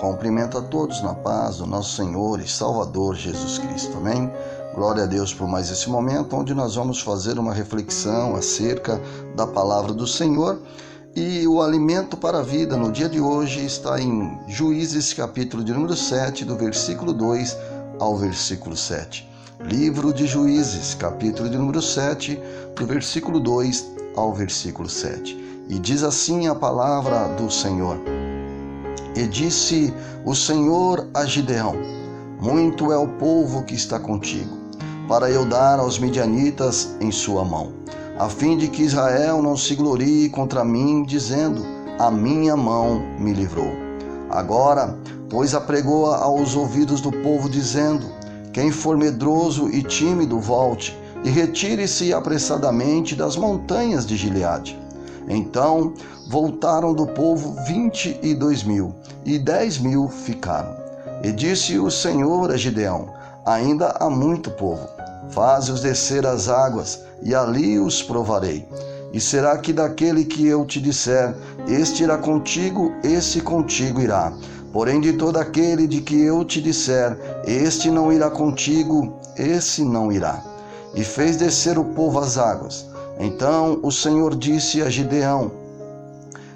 Cumprimento a todos na paz do nosso Senhor e Salvador Jesus Cristo. Amém? Glória a Deus por mais esse momento onde nós vamos fazer uma reflexão acerca da palavra do Senhor. E o alimento para a vida no dia de hoje está em Juízes, capítulo de número 7, do versículo 2 ao versículo 7. Livro de Juízes, capítulo de número 7, do versículo 2 ao versículo 7. E diz assim a palavra do Senhor. E disse o Senhor a Gideão: muito é o povo que está contigo, para eu dar aos midianitas em sua mão, a fim de que Israel não se glorie contra mim, dizendo: a minha mão me livrou. Agora, pois, apregou aos ouvidos do povo, dizendo: quem for medroso e tímido, volte, e retire-se apressadamente das montanhas de Gileade. Então voltaram do povo 22.000, e 10.000 ficaram. E disse o Senhor a Gideão: ainda há muito povo, faze-os descer às águas, e ali os provarei. E será que daquele que eu te disser, este irá contigo, esse contigo irá. Porém de todo aquele de que eu te disser, este não irá contigo, esse não irá. E fez descer o povo às águas. Então o Senhor disse a Gideão: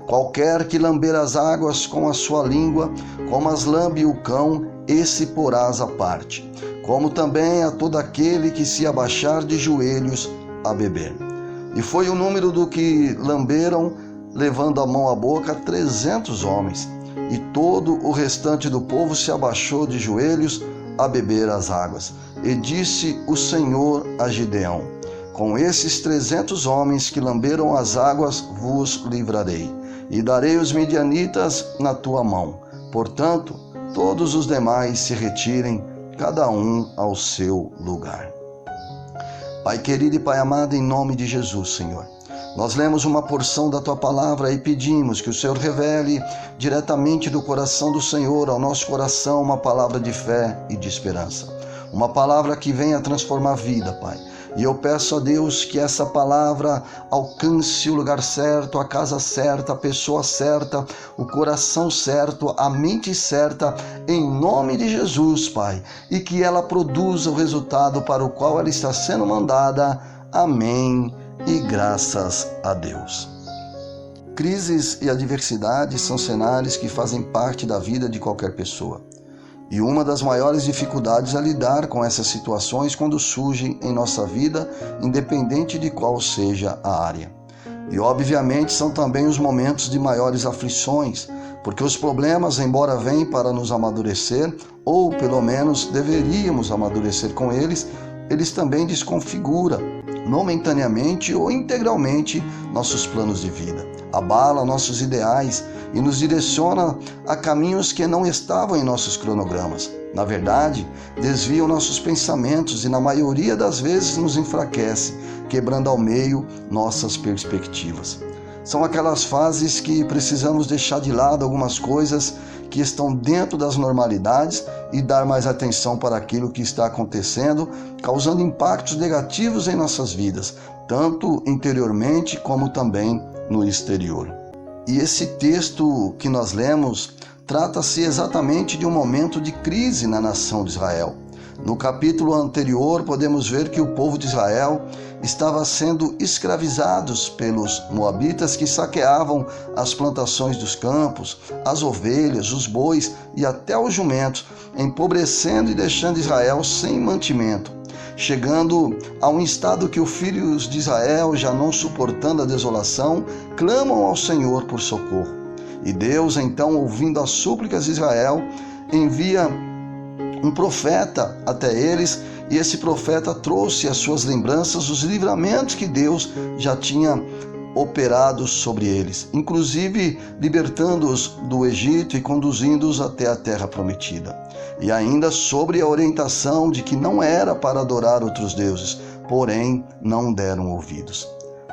qualquer que lamber as águas com a sua língua, como as lambe o cão, esse porás à parte, como também a todo aquele que se abaixar de joelhos a beber. E foi o número do que lamberam, levando a mão à boca, 300 homens, e todo o restante do povo se abaixou de joelhos a beber as águas. E disse o Senhor a Gideão: com esses 300 homens que lamberam as águas vos livrarei, e darei os midianitas na tua mão. Portanto, todos os demais se retirem, cada um ao seu lugar. Pai querido e Pai amado, em nome de Jesus, Senhor, nós lemos uma porção da Tua palavra e pedimos que o Senhor revele diretamente do coração do Senhor ao nosso coração uma palavra de fé e de esperança. Uma palavra que venha transformar a vida, Pai. E eu peço a Deus que essa palavra alcance o lugar certo, a casa certa, a pessoa certa, o coração certo, a mente certa, em nome de Jesus, Pai. E que ela produza o resultado para o qual ela está sendo mandada. Amém. E graças a Deus. Crises e adversidades são cenários que fazem parte da vida de qualquer pessoa. E uma das maiores dificuldades é lidar com essas situações quando surgem em nossa vida, independente de qual seja a área. E obviamente são também os momentos de maiores aflições, porque os problemas, embora venham para nos amadurecer, ou pelo menos deveríamos amadurecer com eles, eles também desconfiguram momentaneamente ou integralmente nossos planos de vida, abala nossos ideais e nos direciona a caminhos que não estavam em nossos cronogramas. Na verdade, desviam nossos pensamentos e na maioria das vezes nos enfraquece, quebrando ao meio nossas perspectivas. São aquelas fases que precisamos deixar de lado algumas coisas que estão dentro das normalidades e dar mais atenção para aquilo que está acontecendo, causando impactos negativos em nossas vidas, tanto interiormente como também no exterior. E esse texto que nós lemos trata-se exatamente de um momento de crise na nação de Israel. No capítulo anterior, podemos ver que o povo de Israel estava sendo escravizados pelos moabitas que saqueavam as plantações dos campos, as ovelhas, os bois e até os jumentos, empobrecendo e deixando Israel sem mantimento, chegando a um estado que os filhos de Israel, já não suportando a desolação, clamam ao Senhor por socorro. E Deus, então, ouvindo as súplicas de Israel, envia um profeta até eles, e esse profeta trouxe às suas lembranças os livramentos que Deus já tinha operado sobre eles, inclusive libertando-os do Egito e conduzindo-os até a terra prometida. E ainda sobre a orientação de que não era para adorar outros deuses, porém não deram ouvidos.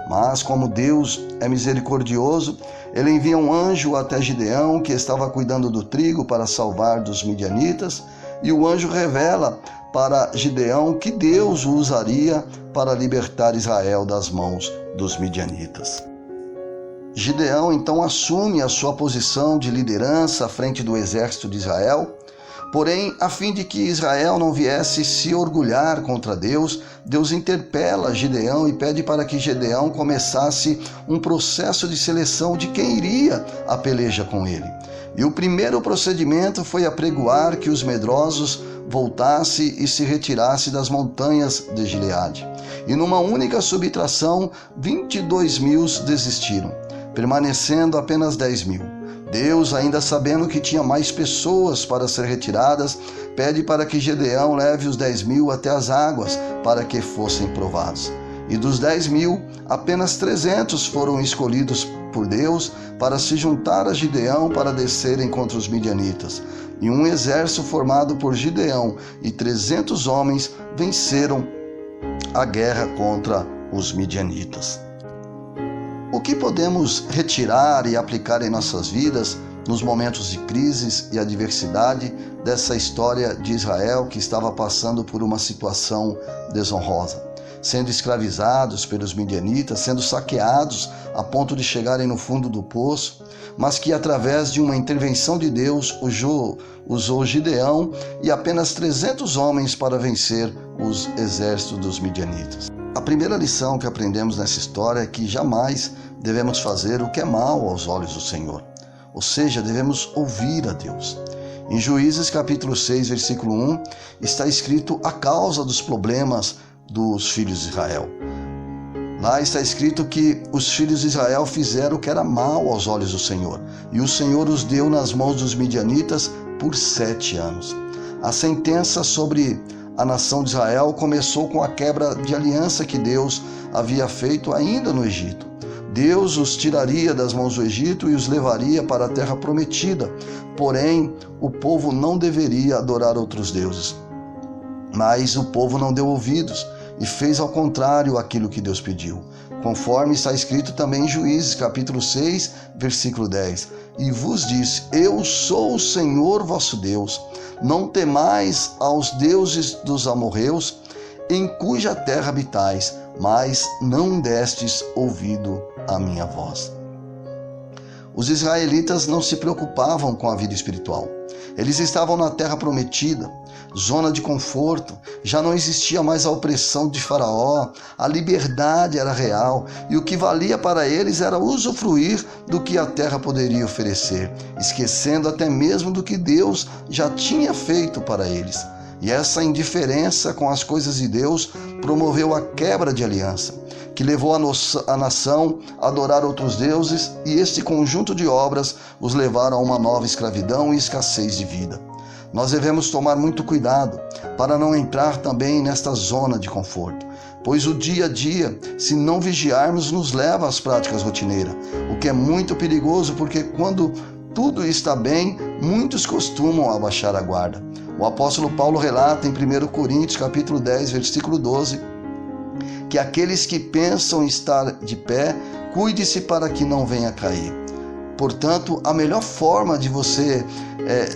Mas como Deus é misericordioso, ele envia um anjo até Gideão, que estava cuidando do trigo para salvar dos midianitas, e o anjo revela para Gideão que Deus o usaria para libertar Israel das mãos dos midianitas. Gideão então assume a sua posição de liderança à frente do exército de Israel. Porém, a fim de que Israel não viesse se orgulhar contra Deus, Deus interpela Gideão e pede para que Gideão começasse um processo de seleção de quem iria à peleja com ele. E o primeiro procedimento foi apregoar que os medrosos voltassem e se retirassem das montanhas de Gileade. E numa única subtração, 22.000 desistiram, permanecendo apenas 10.000. Deus, ainda sabendo que tinha mais pessoas para ser retiradas, pede para que Gideão leve os 10.000 até as águas, para que fossem provados. E dos 10.000, apenas 300 foram escolhidos por Deus para se juntar a Gideão para descerem contra os midianitas. E um exército formado por Gideão e 300 homens venceram a guerra contra os midianitas. O que podemos retirar e aplicar em nossas vidas nos momentos de crises e adversidade dessa história de Israel que estava passando por uma situação desonrosa, sendo escravizados pelos midianitas, sendo saqueados a ponto de chegarem no fundo do poço, mas que através de uma intervenção de Deus usou Gideão e apenas 300 homens para vencer os exércitos dos midianitas. A primeira lição que aprendemos nessa história é que jamais devemos fazer o que é mal aos olhos do Senhor. Ou seja, devemos ouvir a Deus. Em Juízes capítulo 6, versículo 1, está escrito a causa dos problemas dos filhos de Israel. Lá está escrito que os filhos de Israel fizeram o que era mal aos olhos do Senhor, e o Senhor os deu nas mãos dos midianitas por 7 anos. A sentença sobre a nação de Israel começou com a quebra de aliança que Deus havia feito ainda no Egito. Deus os tiraria das mãos do Egito e os levaria para a terra prometida. Porém, o povo não deveria adorar outros deuses. Mas o povo não deu ouvidos e fez ao contrário aquilo que Deus pediu. Conforme está escrito também em Juízes, capítulo 6, versículo 10. E vos disse, eu sou o Senhor vosso Deus. Não temais aos deuses dos amorreus, em cuja terra habitais, mas não destes ouvido à minha voz. Os israelitas não se preocupavam com a vida espiritual. Eles estavam na terra prometida, zona de conforto, já não existia mais a opressão de Faraó, a liberdade era real e o que valia para eles era usufruir do que a terra poderia oferecer, esquecendo até mesmo do que Deus já tinha feito para eles. E essa indiferença com as coisas de Deus promoveu a quebra de aliança, que levou a nação a adorar outros deuses, e este conjunto de obras os levaram a uma nova escravidão e escassez de vida. Nós devemos tomar muito cuidado para não entrar também nesta zona de conforto, pois o dia a dia, se não vigiarmos, nos leva às práticas rotineiras, o que é muito perigoso porque quando tudo está bem, muitos costumam abaixar a guarda. O apóstolo Paulo relata em 1 Coríntios capítulo 10, versículo 12, que aqueles que pensam estar de pé, cuide-se para que não venha a cair. Portanto, a melhor forma de você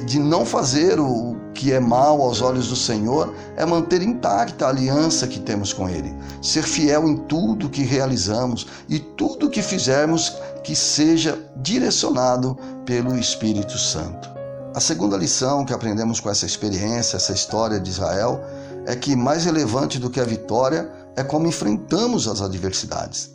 de não fazer o que é mal aos olhos do Senhor é manter intacta a aliança que temos com Ele. Ser fiel em tudo que realizamos e tudo que fizermos que seja direcionado pelo Espírito Santo. A segunda lição que aprendemos com essa experiência, essa história de Israel, é que mais relevante do que a vitória é como enfrentamos as adversidades.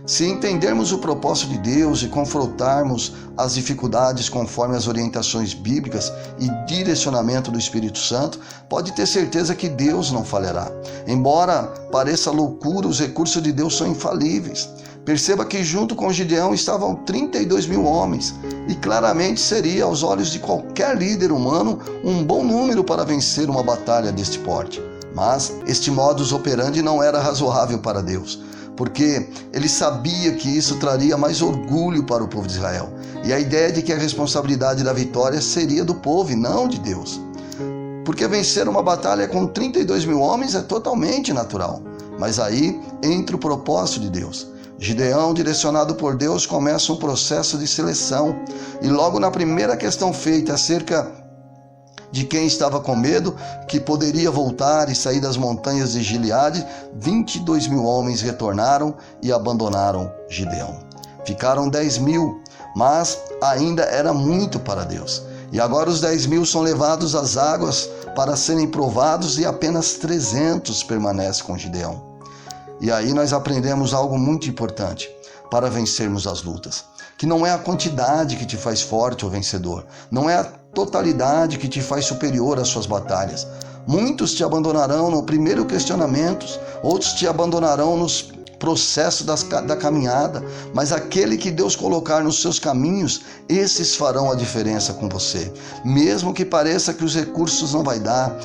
Se entendermos o propósito de Deus e confrontarmos as dificuldades conforme as orientações bíblicas e direcionamento do Espírito Santo, pode ter certeza que Deus não falhará. Embora pareça loucura, os recursos de Deus são infalíveis. Perceba que junto com Gideão estavam 32.000 homens, e claramente seria, aos olhos de qualquer líder humano, um bom número para vencer uma batalha deste porte. Mas este modus operandi não era razoável para Deus, porque ele sabia que isso traria mais orgulho para o povo de Israel, e a ideia de que a responsabilidade da vitória seria do povo e não de Deus. Porque vencer uma batalha com 32.000 homens é totalmente natural, mas aí entra o propósito de Deus. Gideão, direcionado por Deus, começa um processo de seleção, e logo na primeira questão feita acerca de quem estava com medo, que poderia voltar e sair das montanhas de Gileade, 22.000 homens retornaram e abandonaram Gideão. Ficaram 10.000, mas ainda era muito para Deus. E agora os 10.000 são levados às águas para serem provados e apenas 300 permanecem com Gideão. E aí nós aprendemos algo muito importante para vencermos as lutas, que não é a quantidade que te faz forte ou vencedor, não é a totalidade que te faz superior às suas batalhas. Muitos te abandonarão no primeiro questionamento, outros te abandonarão nos processos da caminhada, mas aquele que Deus colocar nos seus caminhos, esses farão a diferença com você. Mesmo que pareça que os recursos não vai dar,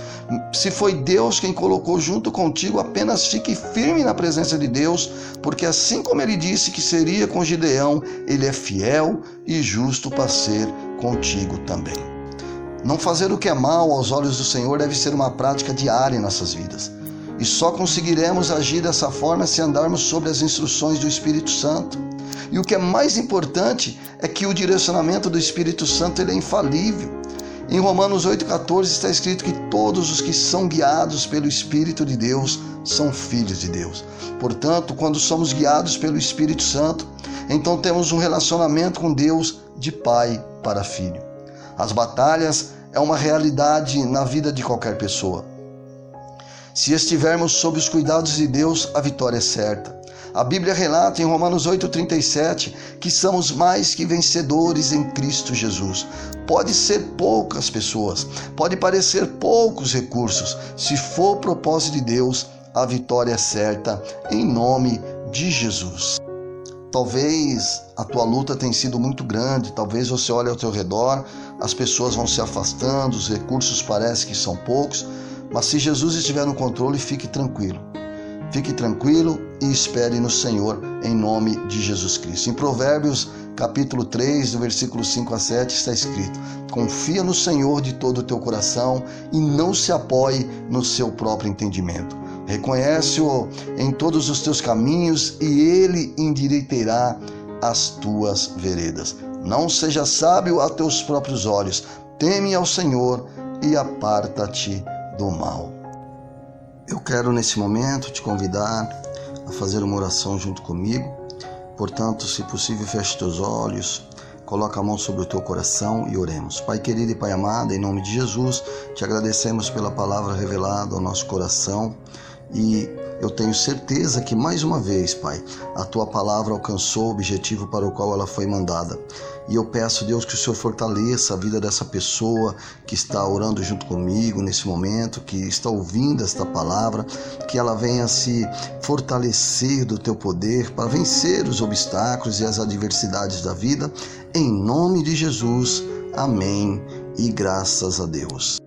se foi Deus quem colocou junto contigo, apenas fique firme na presença de Deus, porque assim como ele disse que seria com Gideão, ele é fiel e justo para ser contigo também. Não fazer o que é mal aos olhos do Senhor deve ser uma prática diária em nossas vidas. E só conseguiremos agir dessa forma se andarmos sobre as instruções do Espírito Santo. E o que é mais importante é que o direcionamento do Espírito Santo ele é infalível. Em Romanos 8,14 está escrito que todos os que são guiados pelo Espírito de Deus são filhos de Deus. Portanto, quando somos guiados pelo Espírito Santo, então temos um relacionamento com Deus de pai para filho. As batalhas é uma realidade na vida de qualquer pessoa. Se estivermos sob os cuidados de Deus, a vitória é certa. A Bíblia relata em Romanos 8,37 que somos mais que vencedores em Cristo Jesus. Pode ser poucas pessoas, pode parecer poucos recursos. Se for o propósito de Deus, a vitória é certa em nome de Jesus. Talvez a tua luta tenha sido muito grande, talvez você olhe ao teu redor, as pessoas vão se afastando, os recursos parecem que são poucos, mas se Jesus estiver no controle, fique tranquilo. Fique tranquilo e espere no Senhor em nome de Jesus Cristo. Em Provérbios capítulo 3, do versículo 5 a 7, está escrito: confia no Senhor de todo o teu coração e não se apoie no seu próprio entendimento. Reconhece-o em todos os teus caminhos e ele endireitará as tuas veredas. Não seja sábio a teus próprios olhos, teme ao Senhor e aparta-te do mal. Eu quero nesse momento te convidar a fazer uma oração junto comigo. Portanto, se possível, feche teus olhos, coloca a mão sobre o teu coração e oremos. Pai querido e Pai amado, em nome de Jesus, te agradecemos pela palavra revelada ao nosso coração e eu tenho certeza que mais uma vez, Pai, a tua palavra alcançou o objetivo para o qual ela foi mandada. E eu peço, Deus, que o Senhor fortaleça a vida dessa pessoa que está orando junto comigo nesse momento, que está ouvindo esta palavra, que ela venha se fortalecer do teu poder para vencer os obstáculos e as adversidades da vida. Em nome de Jesus, amém e graças a Deus.